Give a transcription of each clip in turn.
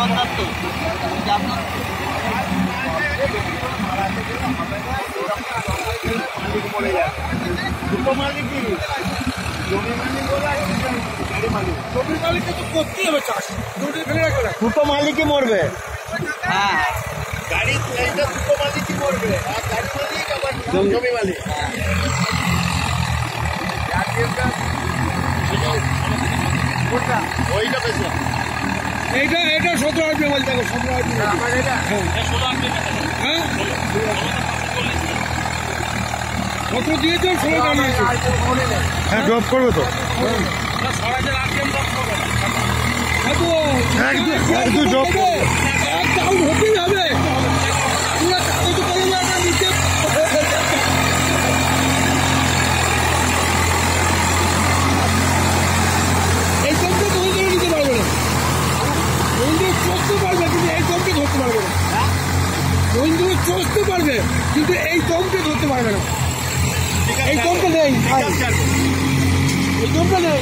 আপনার তো আপনার মালিক মরে যায় দুটো মালিকই জমি মালিক বলে গাড়ি মালিক জমির মালিককে তো করতেই হবে চাষ জমি ফেলে রাখবে দুটো মালিকই মরবে হ্যাঁ গাড়ি এইটা দুটো মালিকই মরবে আর গাড়ি মালিক আবার জমি মালিক ওইটা বেশি এইটা 17 আট মোবাইল দেখো 17 আট আমার এটা হ্যাঁ 16 আট হ্যাঁ কত দিয়েছো 16 দাম আছে হ্যাঁ ড্রপ করবে তো সরাজের আরপিএম ড্রপ করবে একদম ড্রপ করবে একদম হতেই হবে পুরো কাগজ করে না নিচে এই কমটা তো ধরে নিতে পারবে না বন্ধু চলতে পারবে কিন্তু এই কমকে ধরতে পারবে না বন্ধু চলতে পারবে কিন্তু এই কমকে ধরতে পারবে না এই কমটা নেই এই কমটা নেই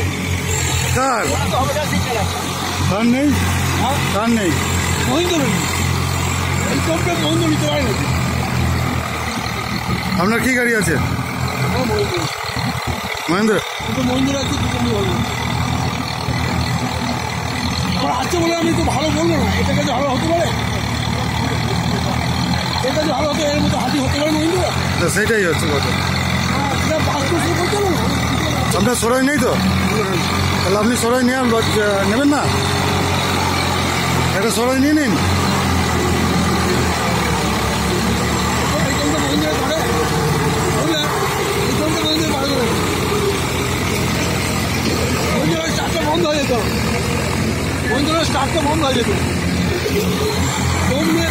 কার নেই কার নেই মহিন্দ্র নেই এই কমটা মহিন্দ্র নিতে পারে না আপনার কি গাড়ি আছে মহেন্দ্র দুটো মহিন্দ্র আছে দুটো নিয়ে বলবো আমার আছে বলে আমি তো ভালো বলবো না এটা কাছে ভালো হতে পারে এটা যে ভালো হতে এর মতো হাতি হতে পারে মহিন্দ্র সেটাই হচ্ছে কথা করতে হবে না আপনার সরাই নেই তো তাহলে আপনি সরাই নেবেন না একটা সরাই নিয়ে নিন বন্ধ হয়ে যেত বন্ধুরা স্টার্টটা বন্ধ হয়ে যেত কম নিয়ে